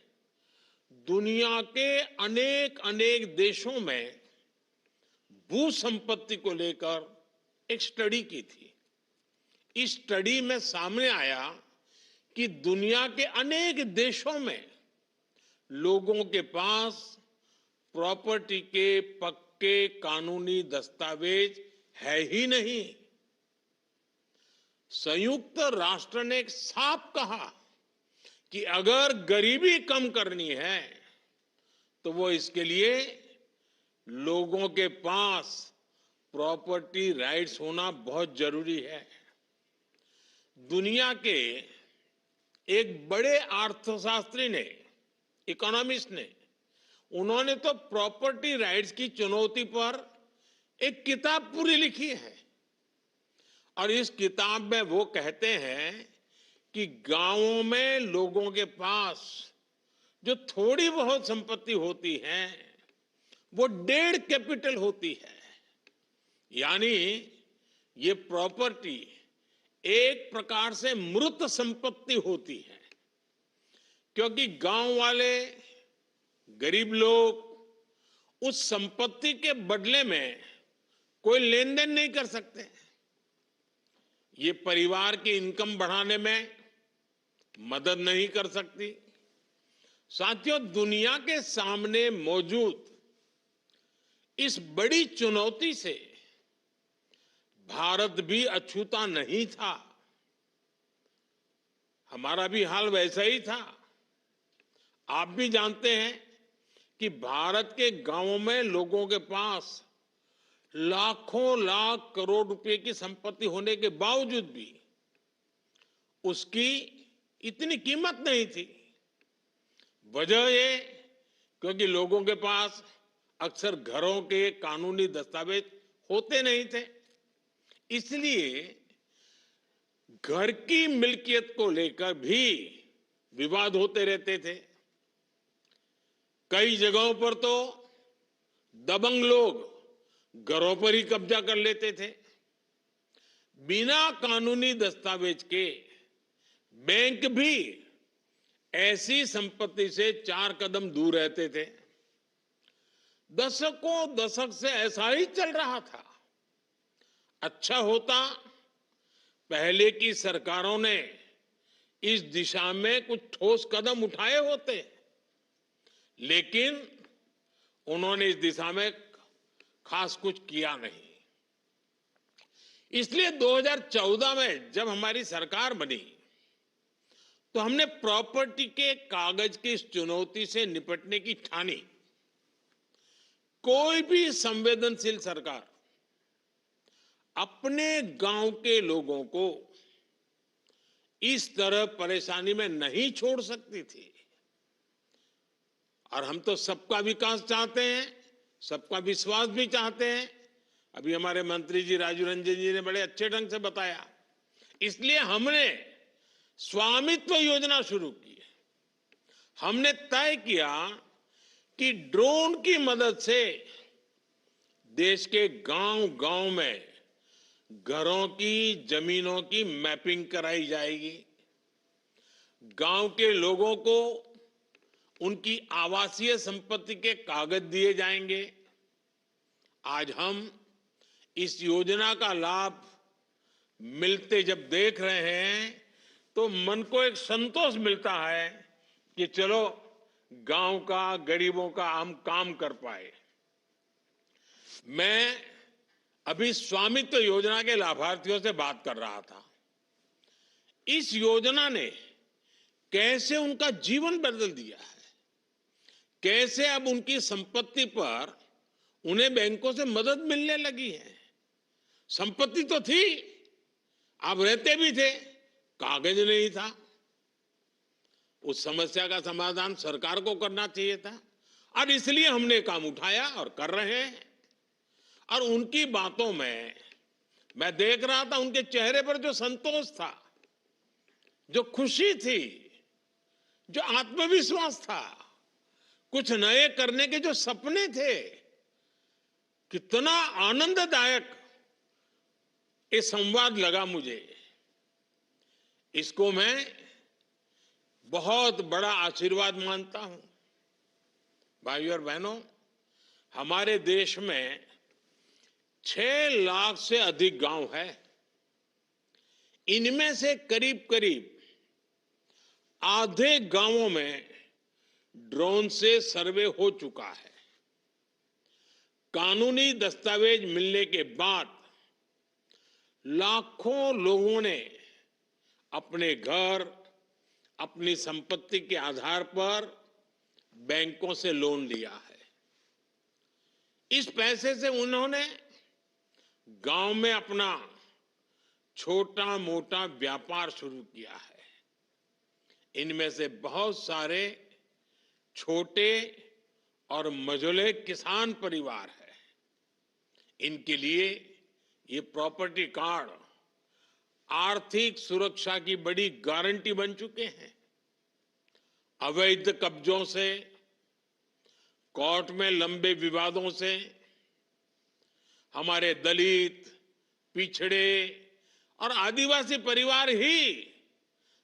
दुनिया के अनेक देशों में भू संपत्ति को लेकर एक स्टडी की थी। इस स्टडी में सामने आया कि दुनिया के अनेक देशों में लोगों के पास प्रॉपर्टी के पक्के कानूनी दस्तावेज है ही नहीं। संयुक्त राष्ट्र ने एक साफ कहा कि अगर गरीबी कम करनी है तो वो इसके लिए लोगों के पास प्रॉपर्टी राइट्स होना बहुत जरूरी है। दुनिया के एक बड़े अर्थशास्त्री ने, इकोनॉमिस्ट ने, उन्होंने तो प्रॉपर्टी राइट्स की चुनौती पर एक किताब पूरी लिखी है और इस किताब में वो कहते हैं कि गांवों में लोगों के पास जो थोड़ी बहुत संपत्ति होती है वो 1.5 कैपिटल होती है। यानी ये प्रॉपर्टी एक प्रकार से मृत संपत्ति होती है, क्योंकि गांव वाले गरीब लोग उस संपत्ति के बदले में कोई लेन देन नहीं कर सकते। ये परिवार की इनकम बढ़ाने में मदद नहीं कर सकती। साथियों, दुनिया के सामने मौजूद इस बड़ी चुनौती से भारत भी अछूता नहीं था। हमारा भी हाल वैसा ही था। आप भी जानते हैं कि भारत के गांवों में लोगों के पास लाखों लाख करोड़ रुपए की संपत्ति होने के बावजूद भी उसकी इतनी कीमत नहीं थी। वजह ये क्योंकि लोगों के पास अक्सर घरों के कानूनी दस्तावेज होते नहीं थे। इसलिए घर की मिल्कियत को लेकर भी विवाद होते रहते थे। कई जगहों पर तो दबंग लोग घरों पर ही कब्जा कर लेते थे। बिना कानूनी दस्तावेज के बैंक भी ऐसी संपत्ति से 4 कदम दूर रहते थे। दशकों दशक से ऐसा ही चल रहा था। अच्छा होता पहले की सरकारों ने इस दिशा में कुछ ठोस कदम उठाए होते, लेकिन उन्होंने इस दिशा में खास कुछ किया नहीं। इसलिए 2014 में जब हमारी सरकार बनी तो हमने प्रॉपर्टी के कागज की इस चुनौती से निपटने की ठानी। कोई भी संवेदनशील सरकार अपने गांव के लोगों को इस तरह परेशानी में नहीं छोड़ सकती थी। और हम तो सबका विकास चाहते हैं, सबका विश्वास भी चाहते हैं। अभी हमारे मंत्री जी राजू रंजन जी ने बड़े अच्छे ढंग से बताया। इसलिए हमने स्वामित्व योजना शुरू की। हमने तय किया कि ड्रोन की मदद से देश के गांव-गांव में घरों की, जमीनों की मैपिंग कराई जाएगी। गांव के लोगों को उनकी आवासीय संपत्ति के कागज दिए जाएंगे। आज हम इस योजना का लाभ मिलते जब देख रहे हैं तो मन को एक संतोष मिलता है कि चलो गांव का, गरीबों का हम काम कर पाए। मैं अभी स्वामित्व योजना के लाभार्थियों से बात कर रहा था। इस योजना ने कैसे उनका जीवन बदल दिया है, कैसे अब उनकी संपत्ति पर उन्हें बैंकों से मदद मिलने लगी है। संपत्ति तो थी, आप रहते भी थे, कागज नहीं था। उस समस्या का समाधान सरकार को करना चाहिए था और इसलिए हमने काम उठाया और कर रहे हैं। और उनकी बातों में मैं देख रहा था, उनके चेहरे पर जो संतोष था, जो खुशी थी, जो आत्मविश्वास था, कुछ नए करने के जो सपने थे, कितना आनंददायक ये संवाद लगा मुझे। इसको मैं बहुत बड़ा आशीर्वाद मानता हूं। भाइयों और बहनों, हमारे देश में 6 लाख से अधिक गांव है। इनमें से करीब करीब आधे गांवों में ड्रोन से सर्वे हो चुका है। कानूनी दस्तावेज मिलने के बाद लाखों लोगों ने अपने घर, अपनी संपत्ति के आधार पर बैंकों से लोन लिया है। इस पैसे से उन्होंने गांव में अपना छोटा मोटा व्यापार शुरू किया है। इनमें से बहुत सारे छोटे और मझोले किसान परिवार हैं। इनके लिए ये प्रॉपर्टी कार्ड आर्थिक सुरक्षा की बड़ी गारंटी बन चुके हैं। अवैध कब्जों से, कोर्ट में लंबे विवादों से हमारे दलित, पिछड़े और आदिवासी परिवार ही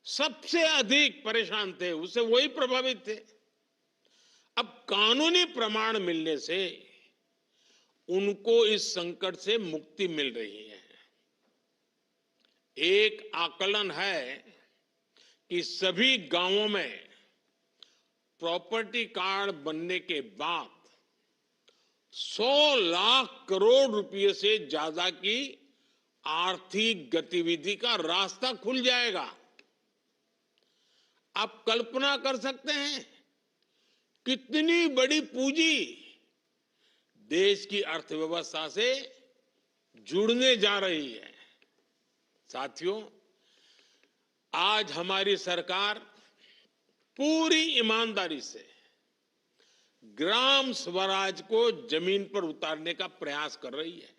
सबसे अधिक परेशान थे, उससे वही प्रभावित थे। अब कानूनी प्रमाण मिलने से उनको इस संकट से मुक्ति मिल रही है। एक आकलन है कि सभी गांवों में प्रॉपर्टी कार्ड बनने के बाद 100 लाख करोड़ रुपए से ज्यादा की आर्थिक गतिविधि का रास्ता खुल जाएगा। आप कल्पना कर सकते हैं कितनी बड़ी पूंजी देश की अर्थव्यवस्था से जुड़ने जा रही है। साथियों, आज हमारी सरकार पूरी ईमानदारी से ग्राम स्वराज को जमीन पर उतारने का प्रयास कर रही है।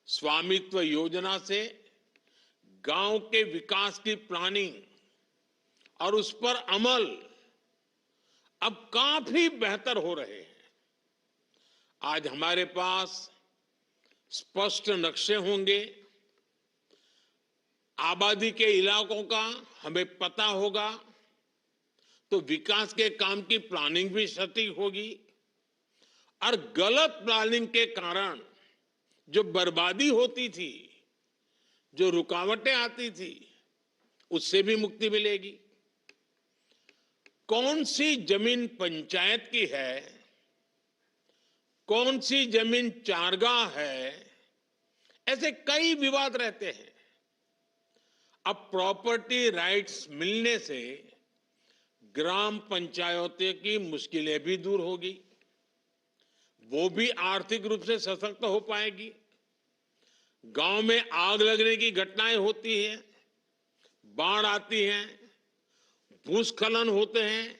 स्वामित्व योजना से गांव के विकास की प्लानिंग और उस पर अमल अब काफी बेहतर हो रहे हैं। आज हमारे पास स्पष्ट नक्शे होंगे, आबादी के इलाकों का हमें पता होगा, तो विकास के काम की प्लानिंग भी सटीक होगी और गलत प्लानिंग के कारण जो बर्बादी होती थी, जो रुकावटें आती थी, उससे भी मुक्ति मिलेगी। कौन सी जमीन पंचायत की है, कौन सी जमीन चारगाह है, ऐसे कई विवाद रहते हैं। अब प्रॉपर्टी राइट्स मिलने से ग्राम पंचायतों की मुश्किलें भी दूर होगी, वो भी आर्थिक रूप से सशक्त हो पाएगी। गांव में आग लगने की घटनाएं होती हैं, बाढ़ आती हैं, भूस्खलन होते हैं,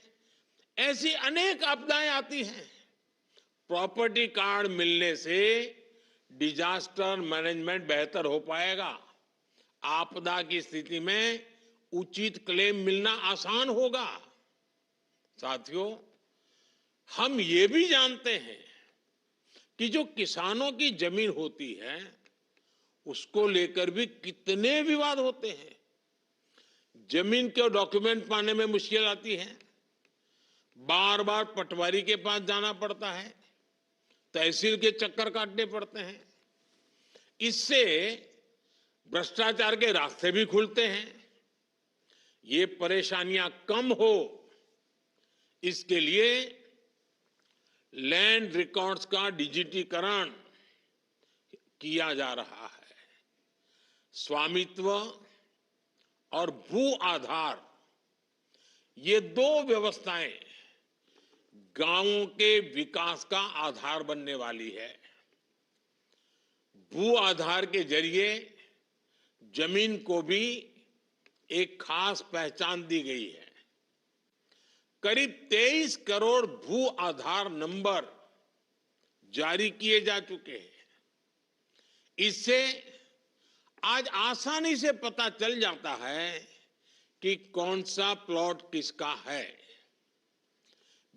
ऐसी अनेक आपदाएं आती हैं। प्रॉपर्टी कार्ड मिलने से डिजास्टर मैनेजमेंट बेहतर हो पाएगा। आपदा की स्थिति में उचित क्लेम मिलना आसान होगा। साथियों, हम ये भी जानते हैं कि जो किसानों की जमीन होती है उसको लेकर भी कितने विवाद होते हैं। जमीन के डॉक्यूमेंट पाने में मुश्किल आती है, बार बार पटवारी के पास जाना पड़ता है, तहसील के चक्कर काटने पड़ते हैं। इससे भ्रष्टाचार के रास्ते भी खुलते हैं। ये परेशानियां कम हो, इसके लिए लैंड रिकॉर्ड्स का डिजिटीकरण किया जा रहा है। स्वामित्व और भू आधार, ये दो व्यवस्थाएं गांवों के विकास का आधार बनने वाली है। भू आधार के जरिए जमीन को भी एक खास पहचान दी गई है। करीब 23 करोड़ भू आधार नंबर जारी किए जा चुके हैं। इससे आज आसानी से पता चल जाता है कि कौन सा प्लॉट किसका है।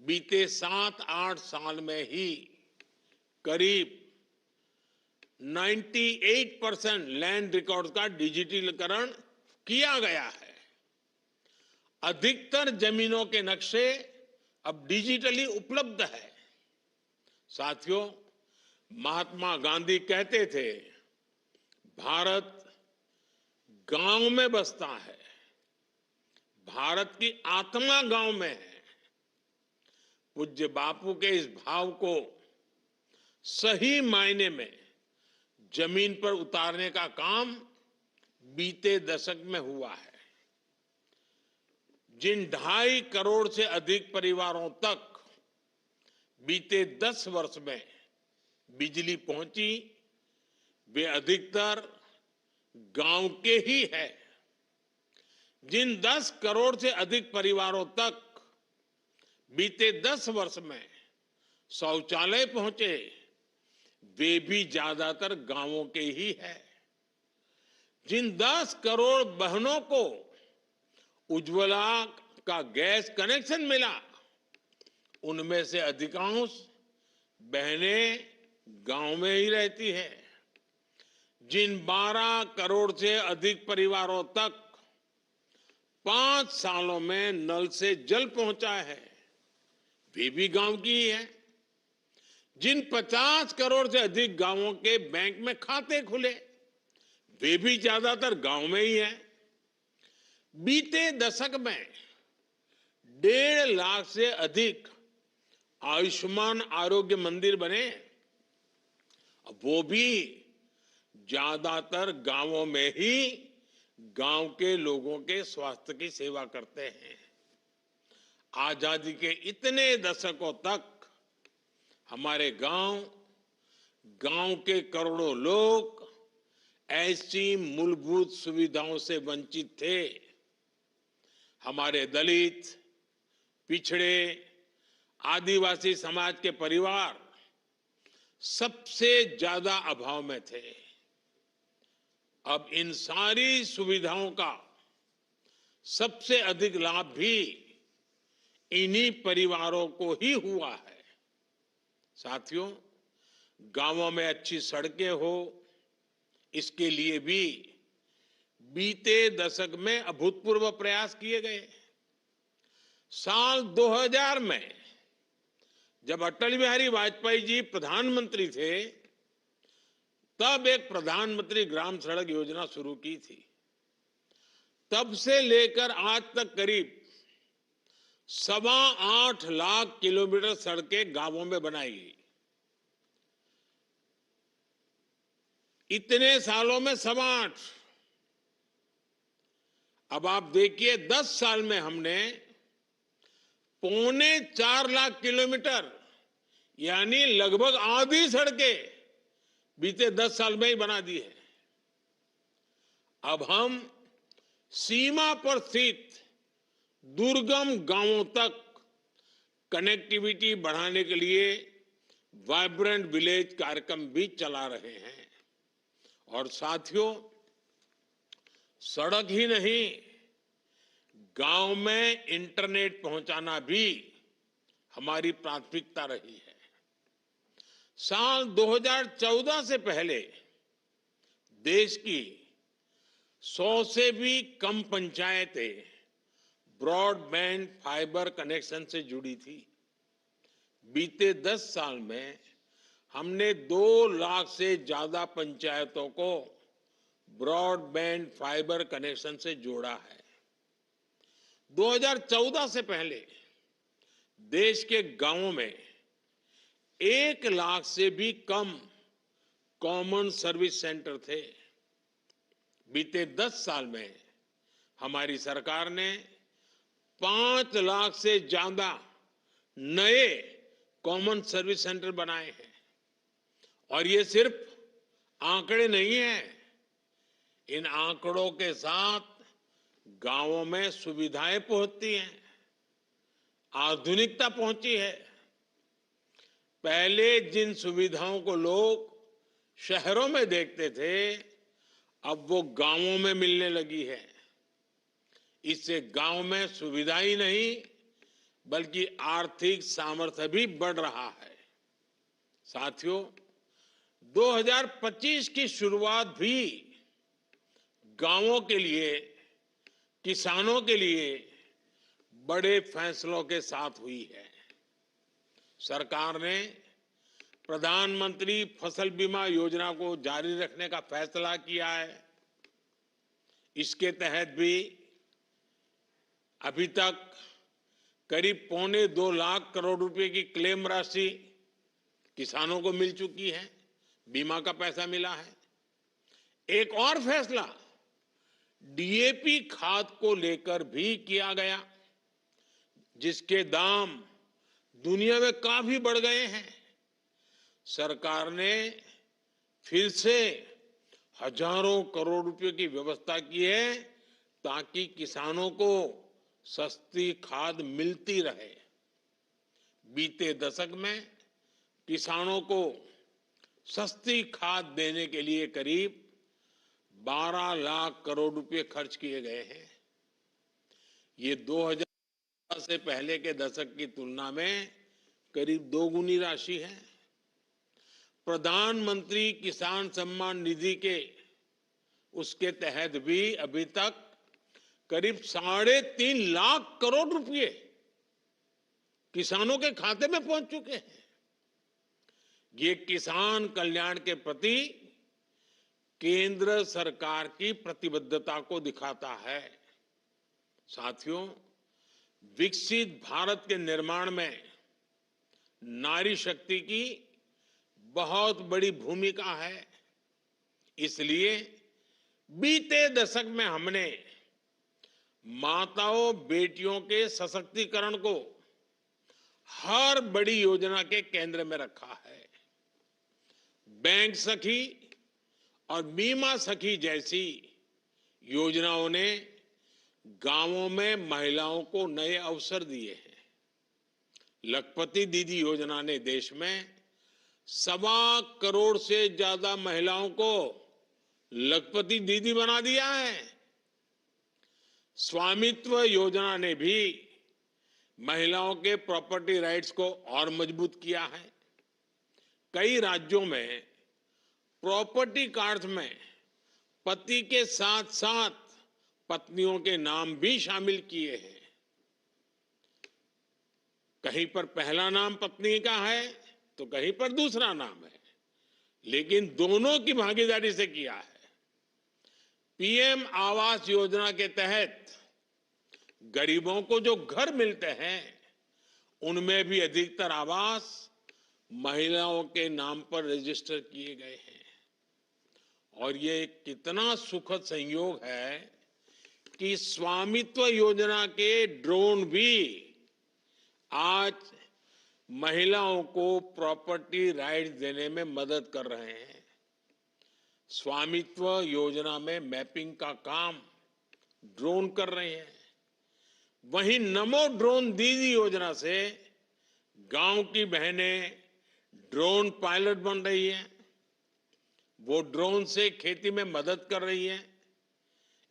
बीते 7-8 साल में ही करीब 98% लैंड रिकॉर्ड का डिजिटलीकरण किया गया है। अधिकतर जमीनों के नक्शे अब डिजिटली उपलब्ध है। साथियों, महात्मा गांधी कहते थे, भारत गांव में बसता है, भारत की आत्मा गांव में है। पूज्य बापू के इस भाव को सही मायने में जमीन पर उतारने का काम बीते दशक में हुआ है। जिन 2.5 करोड़ से अधिक परिवारों तक बीते 10 वर्ष में बिजली पहुंची, वे अधिकतर गांव के ही है। जिन 10 करोड़ से अधिक परिवारों तक बीते 10 वर्ष में शौचालय पहुंचे, वे भी ज्यादातर गांवों के ही है। जिन 10 करोड़ बहनों को उज्ज्वला का गैस कनेक्शन मिला, उनमें से अधिकांश बहनें गांव में ही रहती हैं। जिन 12 करोड़ से अधिक परिवारों तक 5 सालों में नल से जल पहुंचा है, वे भी गांव की ही है। जिन 50 करोड़ से अधिक गांवों के बैंक में खाते खुले, वे भी ज्यादातर गांव में ही है। बीते दशक में 1.5 लाख से अधिक आयुष्मान आरोग्य मंदिर बने, वो भी ज्यादातर गांवों में ही गांव के लोगों के स्वास्थ्य की सेवा करते हैं। आजादी के इतने दशकों तक हमारे गांव के करोड़ों लोग ऐसी मूलभूत सुविधाओं से वंचित थे। हमारे दलित, पिछड़े, आदिवासी समाज के परिवार सबसे ज्यादा अभाव में थे। अब इन सारी सुविधाओं का सबसे अधिक लाभ भी इन्हीं परिवारों को ही हुआ है। साथियों, गांवों में अच्छी सड़कें हो, इसके लिए भी बीते दशक में अभूतपूर्व प्रयास किए गए। साल 2000 में जब अटल बिहारी वाजपेयी जी प्रधानमंत्री थे, तब एक प्रधानमंत्री ग्राम सड़क योजना शुरू की थी। तब से लेकर आज तक करीब 8.25 लाख किलोमीटर सड़कें गांवों में बनाई गई। इतने सालों में 8.25। अब आप देखिए 10 साल में हमने 3.25 लाख किलोमीटर यानी लगभग आधी सड़कें बीते 10 साल में ही बना दी है। अब हम सीमा पर स्थित दुर्गम गांवों तक कनेक्टिविटी बढ़ाने के लिए वाइब्रेंट विलेज कार्यक्रम भी चला रहे हैं। और साथियों, सड़क ही नहीं, गांव में इंटरनेट पहुंचाना भी हमारी प्राथमिकता रही है। साल 2014 से पहले देश की 100 से भी कम पंचायतें ब्रॉडबैंड फाइबर कनेक्शन से जुड़ी थी। बीते 10 साल में हमने 2 लाख से ज्यादा पंचायतों को ब्रॉडबैंड फाइबर कनेक्शन से जोड़ा है। 2014 से पहले देश के गांवों में 1 लाख से भी कम कॉमन सर्विस सेंटर थे। बीते 10 साल में हमारी सरकार ने 5 लाख से ज्यादा नए कॉमन सर्विस सेंटर बनाए हैं। और ये सिर्फ आंकड़े नहीं हैं, इन आंकड़ों के साथ गांवों में सुविधाएं पहुंचती हैं, आधुनिकता पहुंची है। पहले जिन सुविधाओं को लोग शहरों में देखते थे, अब वो गांवों में मिलने लगी है। इससे गांव में सुविधा ही नहीं बल्कि आर्थिक सामर्थ्य भी बढ़ रहा है। साथियों, 2025 की शुरुआत भी गांवों के लिए, किसानों के लिए बड़े फैसलों के साथ हुई है। सरकार ने प्रधानमंत्री फसल बीमा योजना को जारी रखने का फैसला किया है। इसके तहत भी अभी तक करीब 2.25 लाख करोड़ रुपए की क्लेम राशि किसानों को मिल चुकी है, बीमा का पैसा मिला है। एक और फैसला डीएपी खाद को लेकर भी किया गया, जिसके दाम दुनिया में काफी बढ़ गए हैं। सरकार ने फिर से हजारों करोड़ रुपए की व्यवस्था की है ताकि किसानों को सस्ती खाद मिलती रहे। बीते दशक में किसानों को सस्ती खाद देने के लिए करीब 12 लाख करोड़ रुपए खर्च किए गए हैं। ये 2000 से पहले के दशक की तुलना में करीब 2 गुनी राशि है। प्रधानमंत्री किसान सम्मान निधि के उसके तहत भी अभी तक करीब 3.5 लाख करोड़ रुपए किसानों के खाते में पहुंच चुके हैं। ये किसान कल्याण के प्रति केंद्र सरकार की प्रतिबद्धता को दिखाता है। साथियों, विकसित भारत के निर्माण में नारी शक्ति की बहुत बड़ी भूमिका है। इसलिए बीते दशक में हमने माताओं बेटियों के सशक्तिकरण को हर बड़ी योजना के केंद्र में रखा है। बैंक सखी और बीमा सखी जैसी योजनाओं ने गांवों में महिलाओं को नए अवसर दिए हैं। लखपति दीदी योजना ने देश में 1.25 करोड़ से ज्यादा महिलाओं को लखपति दीदी बना दिया है। स्वामित्व योजना ने भी महिलाओं के प्रॉपर्टी राइट्स को और मजबूत किया है। कई राज्यों में प्रॉपर्टी कार्ड्स में पति के साथ साथ पत्नियों के नाम भी शामिल किए हैं। कहीं पर पहला नाम पत्नी का है तो कहीं पर दूसरा नाम है, लेकिन दोनों की भागीदारी से किया है। पीएम आवास योजना के तहत गरीबों को जो घर मिलते हैं उनमें भी अधिकतर आवास महिलाओं के नाम पर रजिस्टर किए गए हैं। और ये कितना सुखद संयोग है कि स्वामित्व योजना के ड्रोन भी आज महिलाओं को प्रॉपर्टी राइट्स देने में मदद कर रहे हैं। स्वामित्व योजना में मैपिंग का काम ड्रोन कर रहे हैं। वहीं नमो ड्रोन दीदी योजना से गांव की बहनें ड्रोन पायलट बन रही हैं। वो ड्रोन से खेती में मदद कर रही हैं।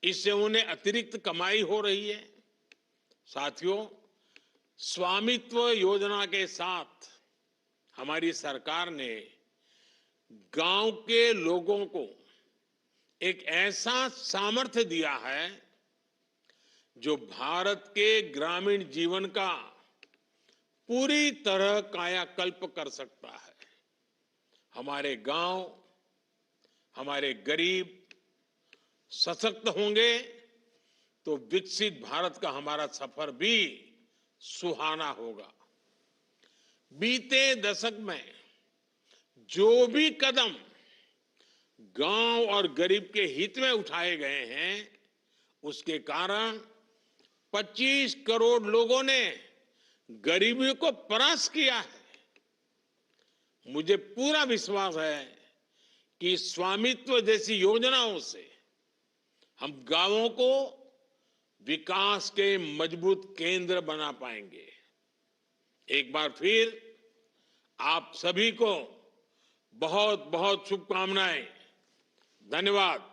इससे उन्हें अतिरिक्त कमाई हो रही है। साथियों, स्वामित्व योजना के साथ हमारी सरकार ने गांव के लोगों को एक ऐसा सामर्थ्य दिया है जो भारत के ग्रामीण जीवन का पूरी तरह कायाकल्प कर सकता है। हमारे गांव, हमारे गरीब सशक्त होंगे तो विकसित भारत का हमारा सफर भी सुहाना होगा। बीते दशक में जो भी कदम गांव और गरीब के हित में उठाए गए हैं, उसके कारण 25 करोड़ लोगों ने गरीबी को परास्त किया है। मुझे पूरा विश्वास है कि स्वामित्व जैसी योजनाओं से हम गांवों को विकास के मजबूत केंद्र बना पाएंगे। एक बार फिर आप सभी को बहुत बहुत शुभकामनाएं। धन्यवाद।